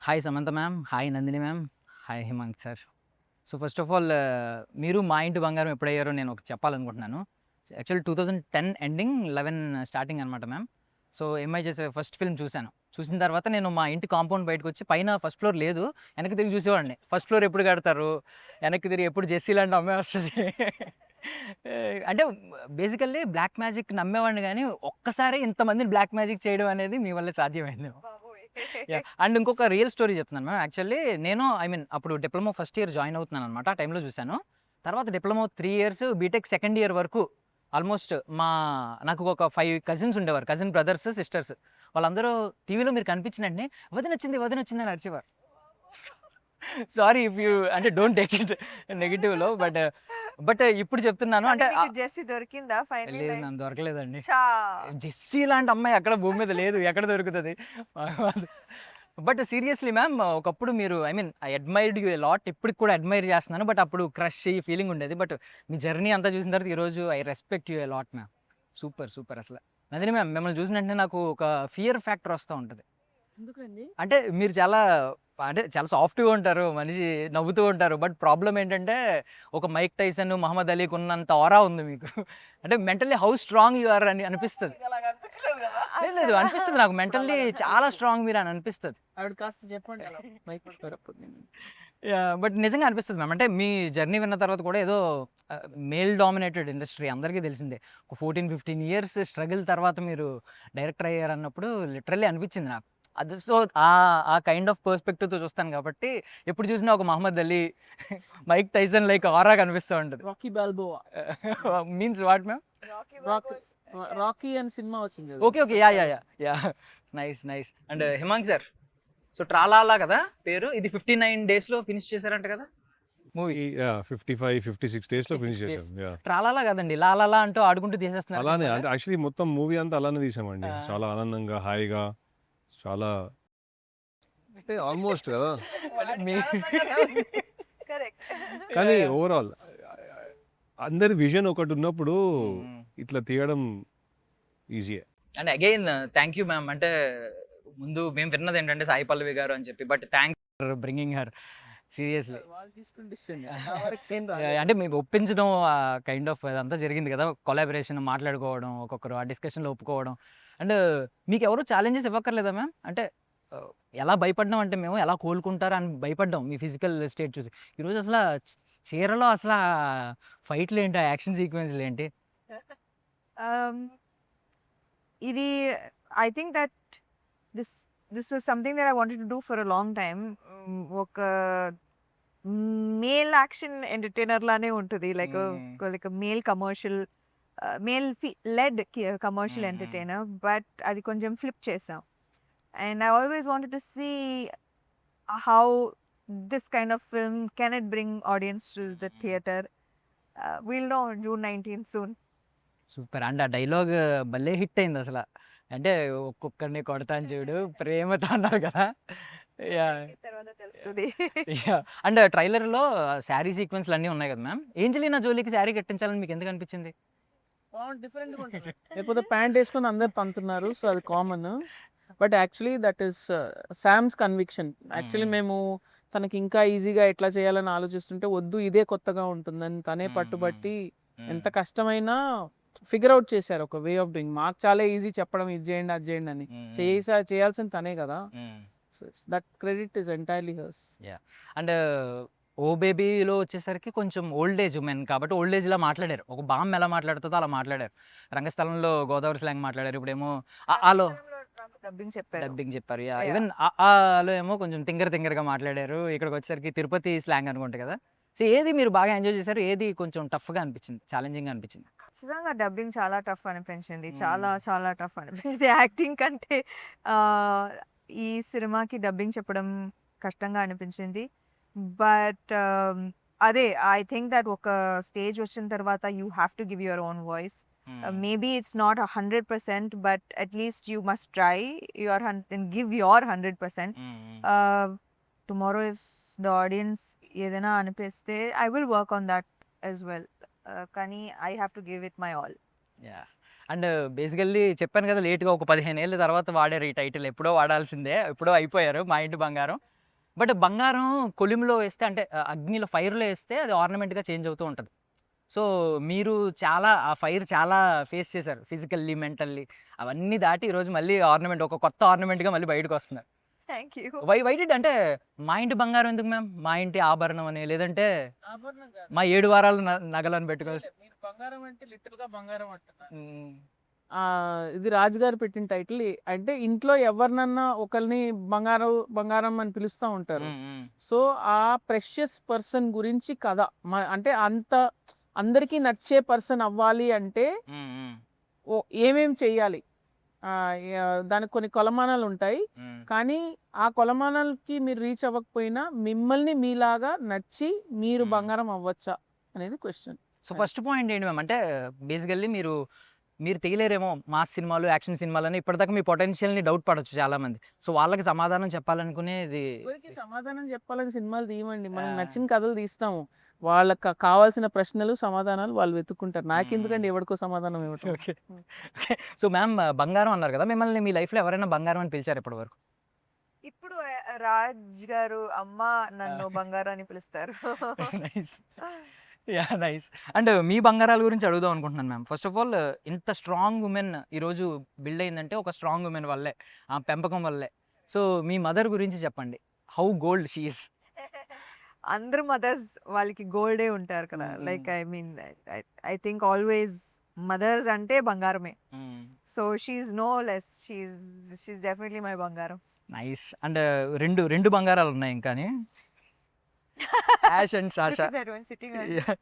Hi Samantha ma'am, hi Nandini ma'am, hi Himank sir. So first of all మీరు మా ఇంటి బంగారం ఎప్పుడయ్యారో నేను ఒకటి చెప్పాలనుకుంటున్నాను. యాక్చువల్లీ 2010 ఎండింగ్ 11 స్టార్టింగ్ అనమాట మ్యామ్. సో ఎంఐ చేసే ఫస్ట్ ఫిల్మ్ చూశాను. చూసిన తర్వాత నేను మా ఇంటి కాంపౌండ్ బయటకొచ్చి పైన ఫస్ట్ ఫ్లోర్ లేదు. వెనక్కి తిరిగి చూసేవాడిని. ఫస్ట్ ఫ్లోర్ ఎప్పుడు కడతారు? వెనక్కి తిరిగి ఎప్పుడు జెస్సీ లాంటి అమ్మాయి వస్తది? అంటే బేసికల్లీ బ్లాక్ మ్యాజిక్ నమ్మేవాడిని గానీ, ఒక్కసారి ఇంతమందిని బ్లాక్ మ్యాజిక్ చేయడం అనేది మీ వల్లే సాధ్యమైంది. బాబోయ్! యాహ్! అండ్ ఇంకొక రియల్ స్టోరీ చెప్తున్నాను మ్యామ్. యాక్చువల్లీ నేను అప్పుడు డిప్లొమా ఫస్ట్ ఇయర్ జాయిన్ అవుతున్నాననమాట. ఆ టైంలో చూశాను. తర్వాత diploma 3 years, BTech second year వరకు ఆల్మోస్ట్ నాకు ఒక 5 కజిన్స్ ఉండేవారు. Cousin brothers, sisters. వాళ్ళందరూ టీవీలో మీరు కనిపించిన వెంటనే వదినొచ్చింది, వదినొచ్చింది అని అరిచేవారు. సారీ ఇఫ్ యూ అంటే డోంట్ టేక్ ఇట్ నెగెటివ్‌లో బట్ ఇప్పుడు చెప్తున్నాను కానీ అంటే మీకు జెస్సీ దొరికిందా లేదు ఫైనల్లీ? మ్యామ్, దొరకలేదండి. ఛా! జెస్సీ లాంటి అమ్మాయి ఎక్కడ భూమి మీద లేదు. ఎక్కడ దొరుకుతది? బట్ సీరియస్లీ మ్యామ్, ఒకప్పుడు మీరు I admired you a lot. ఇప్పటికి కూడా అడ్మైర్ చేస్తున్నాను. బట్ అప్పుడు క్రష్ ఈ ఫీలింగ్ ఉండేది. బట్ మీ జర్నీ అంతా చూసిన తర్వాత ఈరోజు I respect you a lot ma'am. Super, super అసల. నందిని మ్యామ్, మిమ్మల్ని చూసిన వెంటనే నాకు ఒక ఫియర్ ఫ్యాక్టర్ వస్తా ఉంటది. ఎందుకండి? అంటే మీరు చాలా సాఫ్ట్‌గా ఉంటారు. మనిషి నవ్వుతూ ఉంటారు. బట్ ప్రాబ్లమ్ ఏంటంటే ఒక మైక్ టైసన్, మహమ్మద్ అలీకి ఉన్నంత ఆరా ఉంది మీకు. అంటే mentally how strong you are అని అనిపిస్తది. మీకలాగ అనిపించలేదు గదా! లేదు అనిపిస్తది నాకు మెంటల్లీ చాలా స్ట్రాంగ్ మీరు అని అనిపిస్తది. ఆవిడ కాస్త చెప్పండి అలా మైక్ పట్టుకోరప్పుడు నేను. యాహ్! బట్ నిజంగా అనిపిస్తది మ్యామ్. అంటే మీ జర్నీ విన్న తర్వాత కూడా ఏదో మేల్ డామినేటెడ్ ఇండస్ట్రీ అందరికీ తెలిసిందే. ఒక 14, 15 ఇయర్స్ స్ట్రగుల్ తర్వాత మీరు డైరెక్టర్ అయ్యారన్నప్పుడు లిటరల్లీ అనిపించింది నాకు. అది సో ఆ కైండ్ ఆఫ్ పర్స్పెక్టివ్‌తో చూస్తాను కాబట్టి ఎప్పుడు చూసినా ఒక Muhammad Ali, Mike Tyson like aura కనిపిస్తూ ఉంటది. Rocky Balboa. Means what ma'am? Rocky Rocky అని సినిమా వచ్చింది కదా! Okay. Yeah! Nice. And Himank sir, so 'ట్రాలాలా' కదా పేరు. ఇది 59 డేస్‌లో ఫినిష్ చేశారంట కదా మూవీ. 55, 56 డేస్‌లో 56 ఫినిష్ డేస్. చేసాం. యాహ్! 'ట్రాలాలా' కాదండి, 'లాలాలా' అంటూ ఆడుకుంటూ తీసేస్తున్నారు అలానే సినిమాని. అంటే యాక్చువల్లీ మొత్తం మూవీ అంతా అలానే తీసామండి. ఆ! చాలా ఆనందంగా, హాయిగా, చాలా అంటే ఆల్మోస్ట్ కదా! అంటే మీ కరెక్ట్. కానీ యాహ్! ఓవరాల్ అందరి విజన్ ఒకటి ఉన్నప్పుడు హ్మ్. ఇట్లా తీయడం ఈజీయే. And again thank you ma'am. అంటే ముందు మేము విన్నది ఏంటంటే సాయి పల్లవి గారు అని చెప్పి. But thanks for bringing her seriously. వాళ్ళు తీసుకున్న డిసిషన్ నా వరకు ఏం రాలేదు. అంటే మేము ఒప్పించడం కైండ్ ఆఫ్ అదంతా జరిగింది కదా. కొలాబరేషన్ మాట్లాడుకోవడం, ఒక్కొక్కరు ఆ డిస్కషన్‌లో ఒప్పుకోవడం. అండ్ మీకు ఎవరు ఛాలెంజెస్ ఇవ్వక్కర్లేదా మ్యామ్? అంటే ఎలా భయపడ్డాం అంటే మేము ఎలా కోలుకుంటారా అని భయపడ్డాం మీ ఫిజికల్ స్టేట్ చూసి. ఈరోజు అసల చీరలో అసల ఫైట్‌లు ఏంటి? ఆ యాక్షన్ సీక్వెన్స్‌లు ఏంటి? ఇది I think that this was something that I wanted to do for a long time. ఒక మేల్ యాక్షన్ ఎంటర్‌టైనర్ లానే ఉంటది. Like male commercial male led commercial hmm. Entertainer. But అది కొంచెం ఫ్లిప్ చేసాం. And I always wanted to see how this kind of film can it bring audience to the theater. We'll know on June 19th soon. Super. And ఆ dialogue భలే hit అయింది అసల. అంటే ఒక్కొక్కరిని కొడతాను చూడు ప్రేమతో అన్నారు కదా! యాహ్! తర్వాత తెలుస్తుంది. యాహ్! అండ్ ట్రైలర్‌లో శారీ సీక్వెన్స్‌లు అన్నీ ఉన్నాయి కదా మ్యామ్. ఏంజెలినా జోలీకి శారీ కట్టించాలని మీకు ఎందుకు అనిపించింది? డిఫరెంట్‌గా ఉంటుంది. లేకపోతే ప్యాంట్ వేసుకొని అందరు తంతున్నారు. సో అది common. But actually that is Sam's conviction. Actually మేము తనకి ఇంకా ఈజీగా ఎట్లా చేయాలని ఆలోచిస్తుంటే వద్దు ఇదే కొత్తగా ఉంటుందని తనే పట్టుబట్టి ఎంత కష్టమైనా ఫిగర్ అవుట్ చేశారు ఒక వే ఆఫ్ డూయింగ్. మాకు చాలా ఈజీ చెప్పడం ఇది చేయండి అది చేయండి అని. చేయాల్సింది తనే కదా. That credit is entirely hers. And 'ఓ బేబీలో' వచ్చేసరికి కొంచెం ఓల్డ్ ఏజ్ ఉమెన్ కాబట్టి ఓల్డ్ ఏజ్‌లా మాట్లాడారు. ఒక బామ్మ ఎలా మాట్లాడుతదో అలా మాట్లాడారు. రంగస్థలంలో గోదావరి స్లాంగ్ మాట్లాడారు. ఇప్పుడేమో ఆలో డబ్బింగ్ చెప్పారు. డబ్బింగ్ చెప్పారు. యాహ్! Yeah. ఈవెన్ ఆలో ఏమో కొంచెం తింగరగా మాట్లాడారు. ఇక్కడికొచ్చేసరికి తిరుపతి స్లాంగ్ అనుకుంటా కదా! సో ఏది మీరు బాగా ఎంజాయ్ చేశారు? ఏది కొంచెం టఫ్‌గా అనిపించింది? ఛాలెంజింగ్‌గా అనిపించింది? ఖచ్చితంగా డబ్బింగ్ చాలా టఫ్ అనిపించింది. హ్మ్. చాలా టఫ్ అనిపించింది. యాక్టింగ్ కంటే ఆహ్, ఈ సినిమాకి డబ్బింగ్ చెప్పడం కష్టంగా అనిపించింది. బట్ అదే ఐ థింక్ దట్ ఒక స్టేజ్ వచ్చిన తర్వాత you have to give your own voice. Maybe it's not 100%, but at least you must try and give your 100%. Tomorrow, if the audience ఏదైనా అనిపిస్తే I will work on that as well. కానీ I have to give it my all. Yeah! And basically చెప్పాను కదా లేట్‌గా ఒక 15 ఏళ్ల తర్వాత వాడారు ఈ టైటిల్. ఎప్పుడో వాడాల్సిందే. ఎప్పుడో అయిపోయారు 'మా ఇంటి బంగారం'. బట్ బంగారం కొలిమిలో వేస్తే అంటే అగ్నిలో ఫైర్‌లో వేస్తే అది ఆర్నమెంట్‌గా చేంజ్ అవుతూ ఉంటది. సో, మీరు చాలా ఆ ఫైర్ చాలా ఫేస్ చేశారు. ఫిజికల్లీ, మెంటల్లీ అవన్నీ దాటి ఈరోజు మళ్ళీ ఆర్నమెంట్ ఒక కొత్త ఆర్నమెంట్‌గా మళ్ళీ బయటకొస్తున్నారు. Thank you. వై డిడ్ అంటే మా ఇంటి బంగారం ఎందుకు మ్యామ్? మా ఇంటి ఆభరణం అని లేదంటే ఆభరణం కాదు. మా 7 వారాల నగలని పెట్టుకోవాల్సి మీరు బంగారం అంటే లిటిల్‌గా బంగారం అంటున్నారు. హ్మ్. ఇది రాజుగారు పెట్టిన టైటిల్. అంటే ఇంట్లో ఎవరినన్నా ఒకరిని బంగారం, బంగారం అని పిలుస్తా ఉంటారు. హ్మ్. హ్మ్. సో, ఆ ప్రెషియస్ పర్సన్ గురించి కథ. అంటే అంత అందరికీ నచ్చే పర్సన్ అవ్వాలి అంటే హ్మ్. హ్మ్. ఏమేం చెయ్యాలి? దానికి కొన్ని కొలమానాలుంటాయి. హ్మ్. కానీ ఆ కొలమానాలకి మీరు రీచ్ అవ్వకపోయినా మిమ్మల్ని మీలాగా నచ్చి మీరు బంగారం అవ్వచ్చా అనేది క్వెషన్. సో, ఫస్ట్ పాయింట్ ఏంటి మ్యామ్? అంటే బేసికల్లీ మీరు తెయలేరేమో మాస్ సినిమాలు, యాక్షన్ సినిమాలని ఇప్పటిదాకా మీ పొటెన్షియల్‌ని డౌట్ పడొచ్చు చాలామంది. సో, వాళ్ళకి సమాధానం చెప్పాలనుకునేది ఎవరికి సమాధానం చెప్పాలని సినిమాలు తీయమండి. మనకు ఆ. నచ్చిన కథలు తీస్తాము. వాళ్ళకి కావాల్సిన ప్రశ్నలు, సమాధానాలు వాళ్ళు వెతుక్కుంటారు. నాకెందుకండి ఎవడికో సమాధానం ఇవ్వటం. ఓకే. ఓకే. సో, మ్యామ్ బంగారం అన్నారు కదా! మిమ్మల్ని మీ లైఫ్‌లో ఎవరైనా బంగారం అని పిలిచారా ఇప్పటివరకు? ఇప్పుడు రాజ్ గారు అమ్మ నన్ను బంగారం అని పిలుస్తారు. నైస్. యాహ్! నైస్. అండ్ మీ బంగారాల గురించి అడుగుదాం అనుకుంటున్నాను మ్యామ్. ఫస్ట్ ఆఫ్ ఆల్ ఇంత స్ట్రాంగ్ వుమెన్ ఈరోజు బిల్డ్ అయిందంటే ఒక స్ట్రాంగ్ వుమెన్ వల్లే. ఆ పెంపకం వల్లే. సో, మీ మదర్ గురించి చెప్పండి. How gold she is? అందరు మదర్స్ వాళ్ళకి గోల్డే ఉంటారు కదా. Hmm. Like I mean I think always mothers అంటే బంగారమే. Hmm. So she is no less. She is definitely my బంగారం. నైస్. అండ్ 2 బంగారాలు ఉన్నాయి ఇంకాని. Ash and Sasha. Look at that one sitting on. Yeah!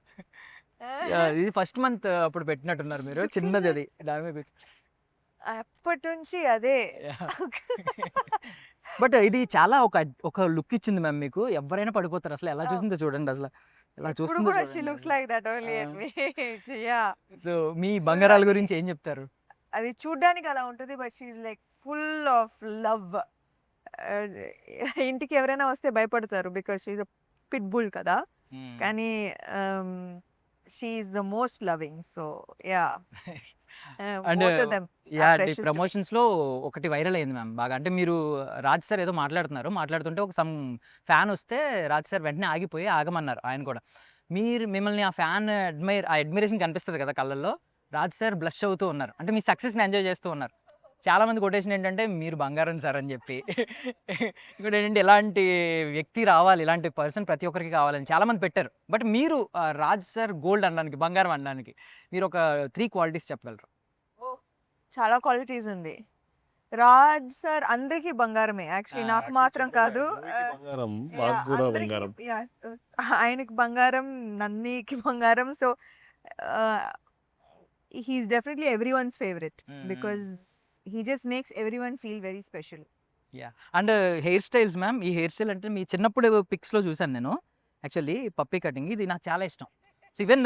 Yeah! ఇది first month అప్పుడు పెట్టినట్టున్నారు మీరు. చిన్నది అది. దాని మీద కూర్చో అప్పటి నుంచి అదే. యాహ్! బట్ ఇది చాలా ఒక లుక్ ఇచ్చింది మ్యామ్ మీకు. ఎవ్వరైనా పడిపోతారు. అసలు ఎలా చూసిందో చూడండి అసలు. ఎలా ఇప్పుడు చూస్తుందో కూడా షీ చూడండి లుక్స్ అసలు. Like that only ah! At me. Yeah! So, మీ బంగారాల గురించి ఏం చెప్తారు? అది చూడ్డానికి అలా ఉంటుంది. But she is like full of love. ఇంటికి ఎవరైనా వస్తే భయపడతారు because she is a pit bull కదా. హ్మ్. కానీ she is the most loving. So yeah! And both of them are yeah! Precious to me. ప్రమోషన్స్‌లో ఒకటి వైరల్ అయింది ma'am బాగా. అంటే మీరు రాజ్ సార్ ఏదో మాట్లాడుతున్నారు. మాట్లాడుతుంటే ఒక ఫ్యాన్ వస్తే రాజ్ సార్ వెంటనే ఆగిపోయి ఆగమన్నారు ఆయన కూడా. మిమ్మల్ని ఆ ఫ్యాన్ ఆ అడ్మిరేషన్ కనిపిస్తది కదా కళ్ళల్లో. రాజ్ సార్ బ్లష్ అవుతూ ఉన్నారు. అంటే మీ సక్సెస్‌ని ఎంజాయ్ చేస్తూ ఉన్నారు. చాలామంది కొటేషన్ ఏంటంటే మీరు బంగారం సార్ అని చెప్పి. ఇంకోటి ఏంటంటే ఇలాంటి వ్యక్తి రావాలి, ఇలాంటి పర్సన్ ప్రతి ఒక్కరికి కావాలని చాలామంది పెట్టారు. బట్ మీరు రాజ్ సార్ గోల్డ్ అనడానికి, బంగారం అనడానికి మీరు ఒక 3 క్వాలిటీస్ చెప్పగలరా? ఓహ్! చాలా క్వాలిటీస్ ఉంది. రాజ్ సార్ అందరికీ బంగారమే. యాక్చువల్లీ నాకు మాత్రం కాదు. బంగారం మాకు యాహ్! కూడా అందరికి బంగారం. యాహ్! ఆయనకి బంగారం, నందికి బంగారం. So he is definitely everyone's favourite because he just makes everyone feel very special. Yeah! And hair styles ma'am. ఈ హెయిర్ స్టైల్ అంటే మీ చిన్నప్పుడు పిక్స్‌లో చూసాను నేను. యాక్చువల్లీ పప్పీ కటింగ్ ఇది నాకు చాలా ఇష్టం. సో, ఈవెన్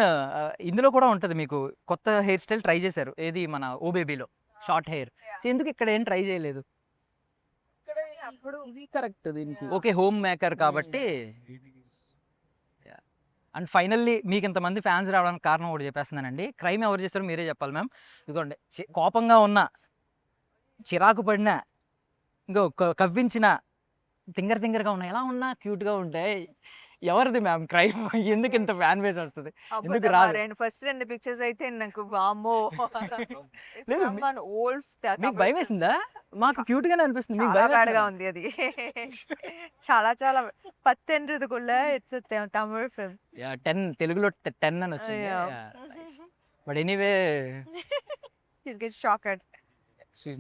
ఇందులో కూడా ఉంటది మీకు కొత్త హెయిర్ స్టైల్ ట్రై చేశారు. ఏది మన 'ఓ బేబీలో' షార్ట్ హెయిర్. సో, ఎందుకు ఇక్కడ ఏం ట్రై చేయలేదు? అప్పుడు ఇది కరెక్ట్ దీనికి. ఓకే. హోమ్ మేకర్ కాబట్టి. యాహ్! అండ్ ఫైనల్లీ మీకు ఇంతమంది ఫ్యాన్స్ రావడానికి కారణం ఒకటి చెప్పేస్తున్నానండి. క్రైమ్ ఎవరు చేస్తారో మీరే చెప్పాలి మ్యామ్. ఇదిగోండి కోపంగా ఉన్నా, చిరాకు పడినా, ఇంకో కవ్వించినా, తింగరగా ఉన్నా, ఎలా ఉన్నా క్యూట్‌గా ఉంటే ఎవరిది మ్యామ్ క్రైమ్? ఎందుకు ఇంత ఫ్యాన్ బేస్ వస్తది? ఎందుకు రాదు? ఫస్ట్ 2 పిక్చర్స్ అయితే నాకు వామ్మో! లేదు సమ్‌వన్ ఓల్డ్ మీకు భయమేసిందా? మాకు క్యూట్‌గానే అనిపిస్తుంది. మీకు చాలా బ్యాడ్‌గా భయమేస్తుందా? ఉంది అది. చాలా పత్తెండ్రదుకుள்ள ఇట్స్ తమిళ్ ఫిల్మ్. యాహ్! 10 తెలుగులో 10 అని వచ్చింది. Yeah! Yeah! Nice. But anyway you get shocked.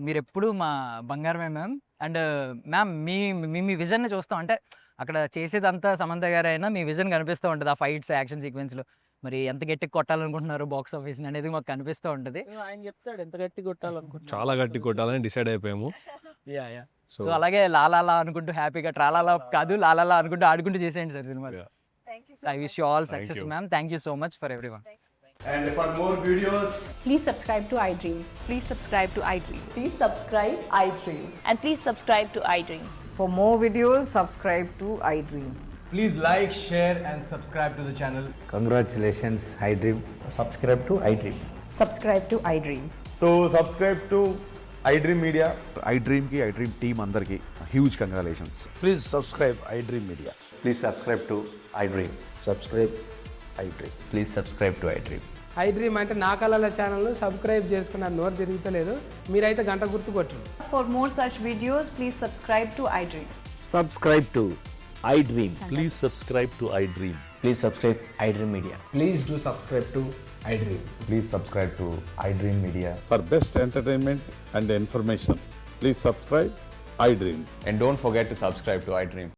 మీరెప్పుడు మా బంగారమే మ్యామ్. అండ్ మ్యామ్ మీ విజన్‌ని చూస్తాం. అంటే అక్కడ చేసేదంతా సమంత గారైనా మీ విజన్ కనిపిస్తూ ఉంటది. ఆ ఫైట్స్, యాక్షన్ సీక్వెన్స్‌లో. మరి ఎంత గట్టిగా కొట్టాలనుకుంటున్నారు బాక్స్ ఆఫీస్‌ని అనేది మాకు కనిపిస్తూ ఉంటది. ఆయన చెప్తాడు ఎంత గట్టి కొట్టాలనుకుంటున్నాడు. చాలా గట్టి కొట్టాలని డిసైడ్ అయిపోయాము. యాహ్! సో సో, అలాగే లాలాలా అనుకుంటూ హ్యాపీగా ట్రాలాలా కాదు లాలాలా అనుకుంటూ ఆడుకుంటూ చేసేయండి సార్ సినిమాలు. Yeah. Thank you I wish you all Thank success you. Ma'am. Thank you so much for everyone. And for more videos, Please subscribe to iDream. Please subscribe to iDream. Please subscribe iDream. And please subscribe to iDream. For more videos, subscribe to iDream. please like, share, and subscribe to the channel. iDream Media. IDream team అందరికీ huge congratulations. Please subscribe iDream Media. Please subscribe to iDream. Subscribe iDream. Please subscribe to iDream. iDream అంటే నా కళల channel subscribe చేసుకున్న నోరు తిరుగుతలేదు, మీరైతే గంట గుర్తు కొట్టండి. For more such videos, please subscribe to iDream. Subscribe to iDream. Please subscribe to I dream. Please subscribe iDream Media. Please do subscribe to iDream. Please subscribe to iDream Media. For best entertainment and information, please subscribe iDream. And don't forget to subscribe to iDream.